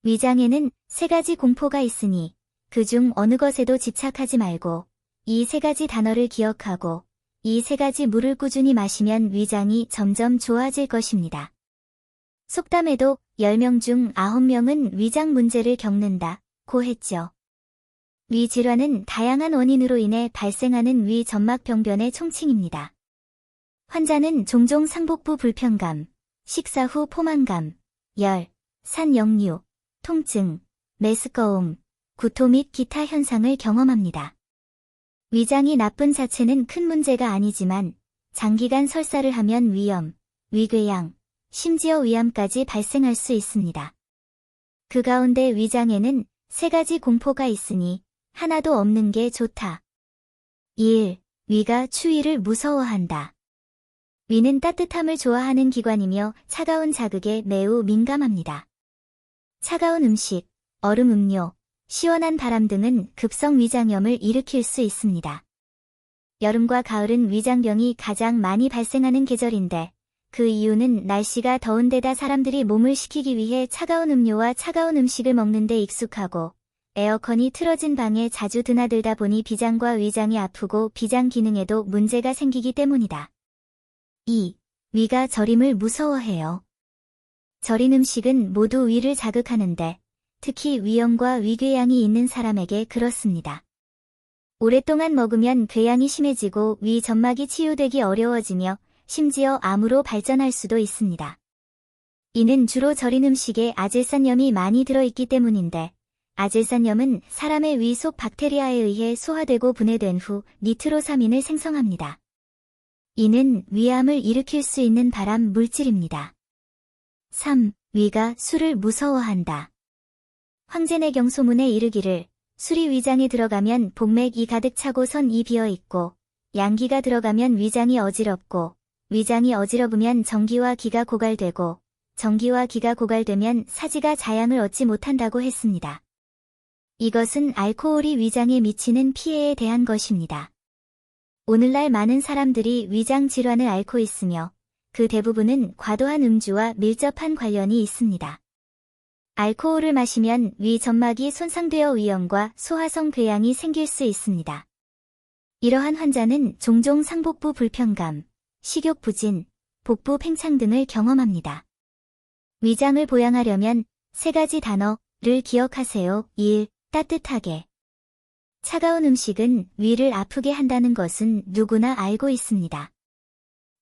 위장에는 3가지 공포가 있으니 그중 어느 것에도 집착하지 말고 이 3가지 단어를 기억하고 이 3가지 물을 꾸준히 마시면 위장이 점점 좋아질 것입니다. 속담에도 10명 중 9명은 위장 문제를 겪는다고 했죠. 위 질환은 다양한 원인으로 인해 발생하는 위 점막 병변의 총칭입니다. 환자는 종종 상복부 불편감, 식사 후 포만감, 열, 산 역류, 통증, 메스꺼움, 구토 및 기타 현상을 경험합니다. 위장이 나쁜 자체는 큰 문제가 아니지만 장기간 설사를 하면 위염, 위궤양, 심지어 위암까지 발생할 수 있습니다. 그 가운데 위장에는 3가지 공포가 있으니 하나도 없는 게 좋다. 1. 위가 추위를 무서워한다. 위는 따뜻함을 좋아하는 기관이며 차가운 자극에 매우 민감합니다. 차가운 음식, 얼음 음료, 시원한 바람 등은 급성 위장염을 일으킬 수 있습니다. 여름과 가을은 위장병이 가장 많이 발생하는 계절인데 그 이유는 날씨가 더운 데다 사람들이 몸을 식히기 위해 차가운 음료와 차가운 음식을 먹는 데 익숙하고 에어컨이 틀어진 방에 자주 드나들다 보니 비장과 위장이 아프고 비장 기능에도 문제가 생기기 때문이다. 2. 위가 저림을 무서워해요. 절인 음식은 모두 위를 자극하는데 특히 위염과 위궤양이 있는 사람에게 그렇습니다. 오랫동안 먹으면 궤양이 심해지고 위 점막이 치유되기 어려워지며 심지어 암으로 발전할 수도 있습니다. 이는 주로 절인 음식에 아질산염이 많이 들어있기 때문인데 아질산염은 사람의 위 속 박테리아에 의해 소화되고 분해된 후 니트로사민을 생성합니다. 이는 위암을 일으킬 수 있는 발암 물질입니다. 3. 위가 술을 무서워한다. 황제내경 소문에 이르기를 술이 위장에 들어가면 복맥이 가득 차고 선이 비어있고 양기가 들어가면 위장이 어지럽고 위장이 어지러우면 정기와 기가 고갈되고 정기와 기가 고갈되면 사지가 자양을 얻지 못한다고 했습니다. 이것은 알코올이 위장에 미치는 피해에 대한 것입니다. 오늘날 많은 사람들이 위장 질환을 앓고 있으며 그 대부분은 과도한 음주와 밀접한 관련이 있습니다. 알코올을 마시면 위 점막이 손상되어 위염과 소화성 궤양이 생길 수 있습니다. 이러한 환자는 종종 상복부 불편감, 식욕 부진, 복부 팽창 등을 경험합니다. 위장을 보양하려면 3가지 단어를 기억하세요. 1. 따뜻하게. 차가운 음식은 위를 아프게 한다는 것은 누구나 알고 있습니다.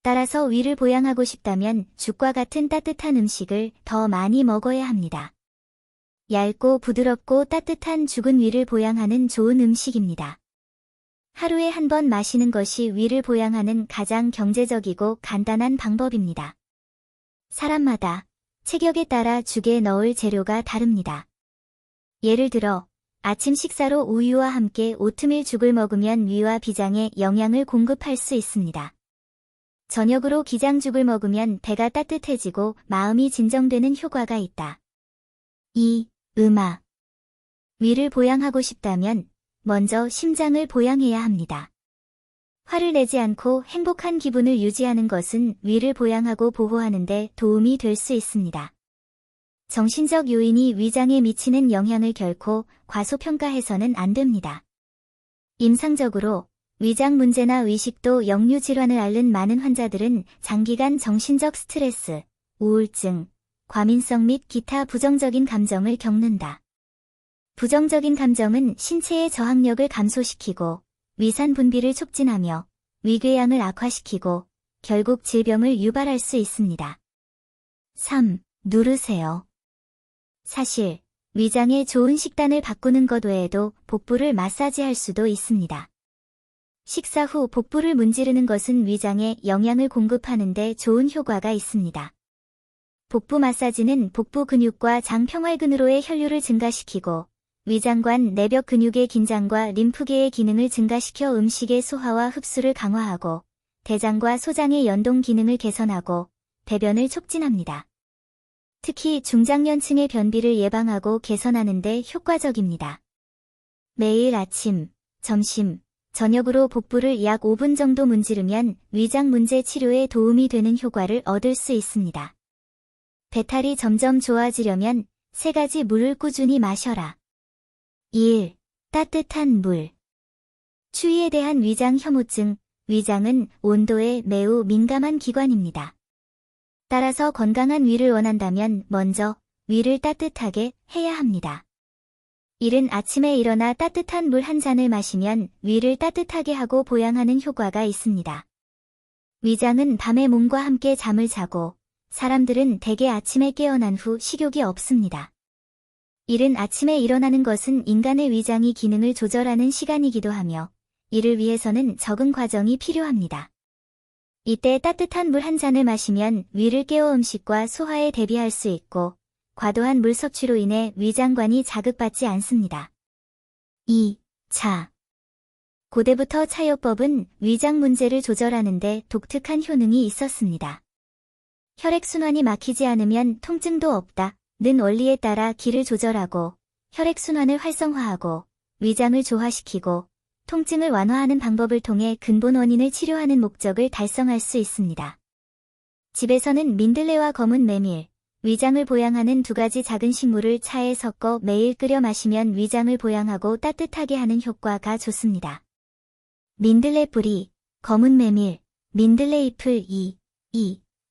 따라서 위를 보양하고 싶다면 죽과 같은 따뜻한 음식을 더 많이 먹어야 합니다. 얇고 부드럽고 따뜻한 죽은 위를 보양하는 좋은 음식입니다. 하루에 한 번 마시는 것이 위를 보양하는 가장 경제적이고 간단한 방법입니다. 사람마다 체격에 따라 죽에 넣을 재료가 다릅니다. 예를 들어 아침 식사로 우유와 함께 오트밀 죽을 먹으면 위와 비장에 영양을 공급할 수 있습니다. 저녁으로 기장죽을 먹으면 배가 따뜻해지고 마음이 진정되는 효과가 있다. 2. 음악. 위를 보양하고 싶다면 먼저 심장을 보양해야 합니다. 화를 내지 않고 행복한 기분을 유지하는 것은 위를 보양하고 보호하는 데 도움이 될 수 있습니다. 정신적 요인이 위장에 미치는 영향을 결코 과소평가해서는 안 됩니다. 임상적으로 위장 문제나 위식도 역류 질환을 앓는 많은 환자들은 장기간 정신적 스트레스, 우울증, 과민성 및 기타 부정적인 감정을 겪는다. 부정적인 감정은 신체의 저항력을 감소시키고 위산 분비를 촉진하며 위궤양을 악화시키고 결국 질병을 유발할 수 있습니다. 3. 누르세요. 사실 위장에 좋은 식단을 바꾸는 것 외에도 복부를 마사지할 수도 있습니다. 식사 후 복부를 문지르는 것은 위장에 영양을 공급하는 데 좋은 효과가 있습니다. 복부 마사지는 복부 근육과 장 평활근으로의 혈류를 증가시키고 위장관 내벽 근육의 긴장과 림프계의 기능을 증가시켜 음식의 소화와 흡수를 강화하고 대장과 소장의 연동 기능을 개선하고 배변을 촉진합니다. 특히 중장년층의 변비를 예방하고 개선하는 데 효과적입니다. 매일 아침, 점심, 저녁으로 복부를 약 5분 정도 문지르면 위장 문제 치료에 도움이 되는 효과를 얻을 수 있습니다. 배탈이 점점 좋아지려면 3가지 물을 꾸준히 마셔라. 1. 따뜻한 물. 추위에 대한 위장 혐오증. 위장은 온도에 매우 민감한 기관입니다. 따라서 건강한 위를 원한다면 먼저 위를 따뜻하게 해야 합니다. 이른 아침에 일어나 따뜻한 물 한 잔을 마시면 위를 따뜻하게 하고 보양하는 효과가 있습니다. 위장은 밤에 몸과 함께 잠을 자고 사람들은 대개 아침에 깨어난 후 식욕이 없습니다. 이른 아침에 일어나는 것은 인간의 위장이 기능을 조절하는 시간이기도 하며 이를 위해서는 적응 과정이 필요합니다. 이때 따뜻한 물 한 잔을 마시면 위를 깨워 음식과 소화에 대비할 수 있고 과도한 물 섭취로 인해 위장관이 자극받지 않습니다. 2. 차. 고대부터 차요법은 위장 문제를 조절하는 데 독특한 효능이 있었습니다. 혈액순환이 막히지 않으면 통증도 없다는 원리에 따라 기를 조절하고 혈액순환을 활성화하고 위장을 조화시키고 통증을 완화하는 방법을 통해 근본 원인을 치료하는 목적을 달성할 수 있습니다. 집에서는 민들레와 검은 메밀, 위장을 보양하는 2가지 작은 식물을 차에 섞어 매일 끓여 마시면 위장을 보양하고 따뜻하게 하는 효과가 좋습니다. 민들레 뿌리, 검은 메밀, 민들레 잎을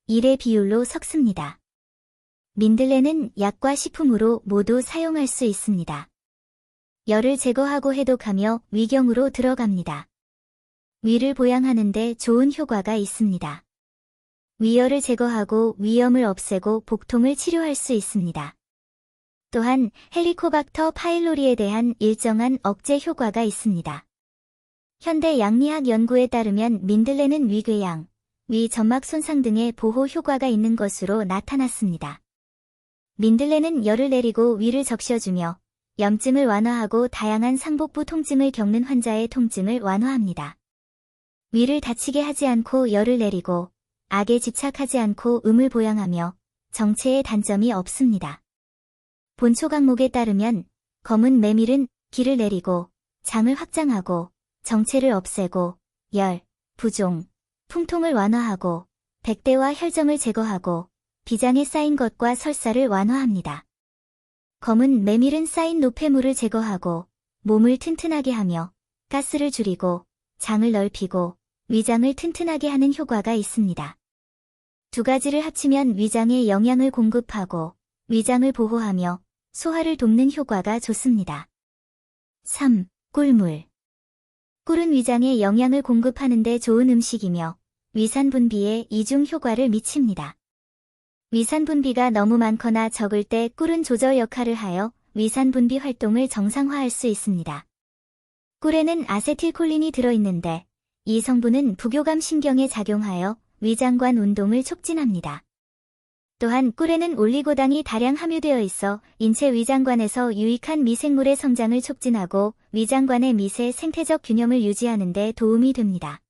1의 비율로 섞습니다. 민들레는 약과 식품으로 모두 사용할 수 있습니다. 열을 제거하고 해독하며 위경으로 들어갑니다. 위를 보양하는 데 좋은 효과가 있습니다. 위열을 제거하고 위염을 없애고 복통을 치료할 수 있습니다. 또한 헬리코박터 파일로리에 대한 일정한 억제 효과가 있습니다. 현대 양리학 연구에 따르면 민들레는 위궤양, 위 점막 손상 등의 보호 효과가 있는 것으로 나타났습니다. 민들레는 열을 내리고 위를 적셔주며 염증을 완화하고 다양한 상복부 통증을 겪는 환자의 통증을 완화합니다. 위를 다치게 하지 않고 열을 내리고 악에 집착하지 않고 음을 보양하며 정체에 단점이 없습니다. 본초 강목에 따르면 검은 메밀은 기를 내리고 장을 확장하고 정체를 없애고 열, 부종, 풍통을 완화하고 백대와 혈정을 제거하고 비장에 쌓인 것과 설사를 완화합니다. 검은 메밀은 쌓인 노폐물을 제거하고 몸을 튼튼하게 하며 가스를 줄이고 장을 넓히고 위장을 튼튼하게 하는 효과가 있습니다. 2가지를 합치면 위장에 영양을 공급하고 위장을 보호하며 소화를 돕는 효과가 좋습니다. 3. 꿀물. 꿀은 위장에 영양을 공급하는 데 좋은 음식이며 위산 분비에 이중 효과를 미칩니다. 위산 분비가 너무 많거나 적을 때 꿀은 조절 역할을 하여 위산 분비 활동을 정상화할 수 있습니다. 꿀에는 아세틸콜린이 들어있는데 이 성분은 부교감 신경에 작용하여 위장관 운동을 촉진합니다. 또한 꿀에는 올리고당이 다량 함유되어 있어 인체 위장관에서 유익한 미생물의 성장을 촉진하고 위장관의 미세 생태적 균형을 유지하는 데 도움이 됩니다.